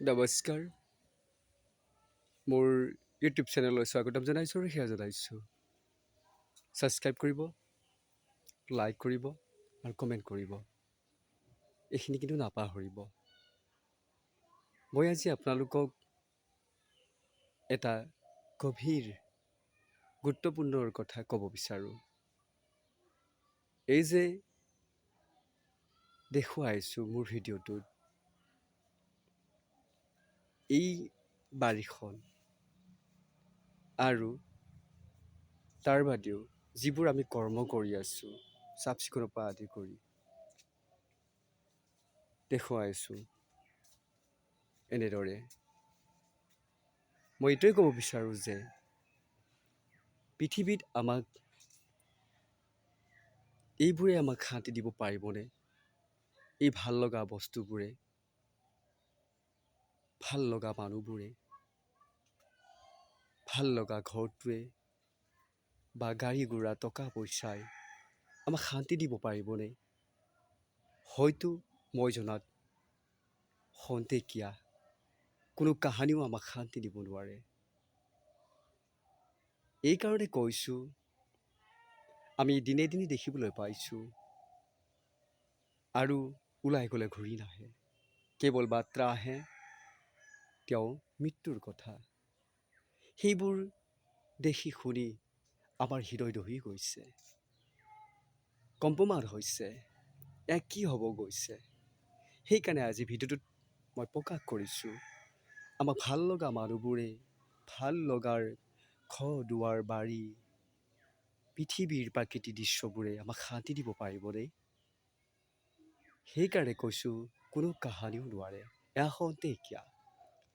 নমস্কাৰ, মোৰ ইউটিউব চেনেললৈ স্বাগতম জনাইছোঁ আৰু সেয়া জনাইছোঁ। ছাবস্ক্ৰাইব কৰিব, লাইক কৰিব আৰু কমেণ্ট কৰিব। এইখিনি কিন্তু নাপাহৰিব। মই আজি আপোনালোকক এটা গভীৰ গুৰুত্বপূৰ্ণ কথা ক'ব বিচাৰোঁ। এই যে দেখুৱাইছোঁ মোৰ ভিডিঅ'টোত, এই বাৰীখন আৰু তাৰ বাদেও যিবোৰ আমি কৰ্ম কৰি আছোঁ, চাফ চিকুণৰ পৰা আদি কৰি দেখুৱাইছোঁ। এনেদৰে মই এইটোৱে ক'ব বিচাৰোঁ যে পৃথিৱীত এইবোৰে আমাক শান্তি দিব পাৰিবনে? এই ভাল লগা বস্তুবোৰে, ভাল লগা মানুহবোৰে, ভাল লগা ঘৰটোৱে বা গাড়ী ঘোঁৰা টকা পইচাই আমাক শান্তি দিব পাৰিবনে? হয়তো মই জনাত খন্তেকীয়া কোনো কাহানিও আমাক শান্তি দিব নোৱাৰে। এইকাৰণে কৈছোঁ, আমি দিনে দিনে দেখিবলৈ পাইছোঁ আৰু ওলাই গ'লে ঘূৰি নাহে, কেৱল বাৰ্তা আহে তেওঁ মৃত্যুৰ কথা। সেইবোৰ দেখি শুনি আমাৰ হৃদয় দহি গৈছে, কম্পমান হৈছে, কি হ'ব গৈছে। সেইকাৰণে আজি ভিডিঅ'টোত মই প্ৰকাশ কৰিছোঁ, আমাক ভাল লগা মানুহবোৰে, ভাল লগাৰ ঘৰ দুৱাৰ বাৰী, পৃথিৱীৰ প্ৰাকৃতিক দৃশ্যবোৰে আমাক শান্তি দিব পাৰিবনে? সেইকাৰণে কৈছোঁ, কোনো কাহানিও নোৱাৰে। খন্তেকীয়া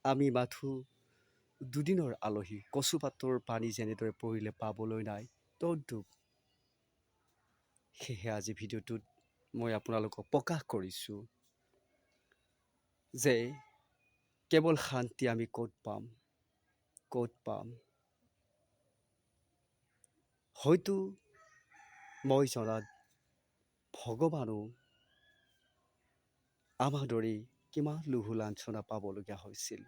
আমি মাথো দুদিনৰ আলহী, কচুপাতৰ পানী যেনেদৰে পৰিলে পাবলৈ নাই, তদ্ৰূপ। সেয়েহে আজি ভিডিঅ'টোত মই আপোনালোকক প্ৰকাশ কৰিছোঁ যে কেৱল শান্তি আমি ক'ত পাম। হয়তো মই জনাত ভগৱানো আমাৰ দৰেই কিমান লুহু লাঞ্ছনা পাবলগীয়া হৈছিল।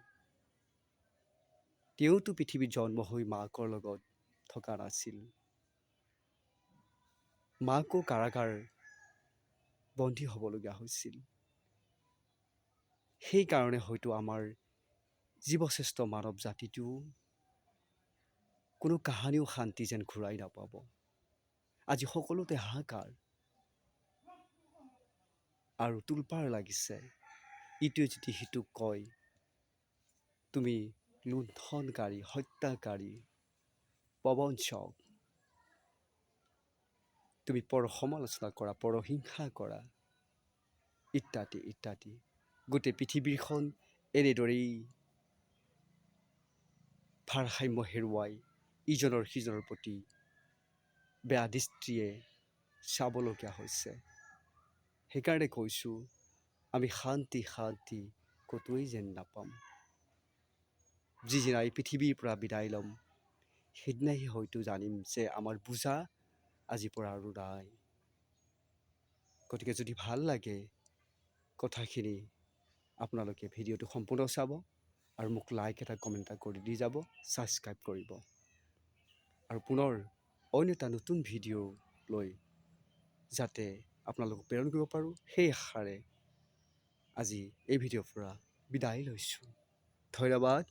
তেওঁতো পৃথিৱীত জন্ম হৈ মাকৰ লগত থকা নাছিল। মাকো কাৰাগাৰ বন্দী হ'বলগীয়া হৈছিল। সেইকাৰণে হয়তো আমাৰ জীৱশ্ৰেষ্ঠ মানৱ জাতিটোও কোনো কাহানিও শান্তি যেন ঘূৰাই নাপাব। আজি সকলোতে হাহাকাৰ আৰু তোলপাৰ লাগিছে। ইটোৱে যদি সিটোক কয়, তুমি লুণ্ঠনকাৰী, হত্যাকাৰী, প্ৰবঞ্চক, তুমি পৰ সমালোচনা কৰা, পৰহিংসা কৰা, ইত্যাদি ইত্যাদি। গোটেই পৃথিৱীখন এনেদৰেই ভাৰসাম্য হেৰুৱাই ইজনৰ সিজনৰ প্ৰতি বেয়া দৃষ্টিয়ে চাবলগীয়া হৈছে। সেইকাৰণে কৈছোঁ, আমি শান্তি ক'তোৱেই যেন নাপাম। যিদিনা এই পৃথিৱীৰ পৰা বিদায় ল'ম, সেইদিনাই হয়তো জানিম যে আমাৰ বোজা আজিৰ পৰা আৰু নাই। গতিকে যদি ভাল লাগে কথাখিনি, আপোনালোকে ভিডিঅ'টো সম্পূৰ্ণ চাব আৰু মোক লাইক এটা কমেণ্ট এটা কৰি দি যাব, ছাবস্ক্ৰাইব কৰিব। আৰু পুনৰ অন্য এটা নতুন ভিডিঅ' লৈ যাতে আপোনালোকক প্ৰেৰণ কৰিব পাৰোঁ, সেই আশাৰে আজি এই ভিডিঅ'ৰ পৰা বিদায় লৈছোঁ। ধন্যবাদ।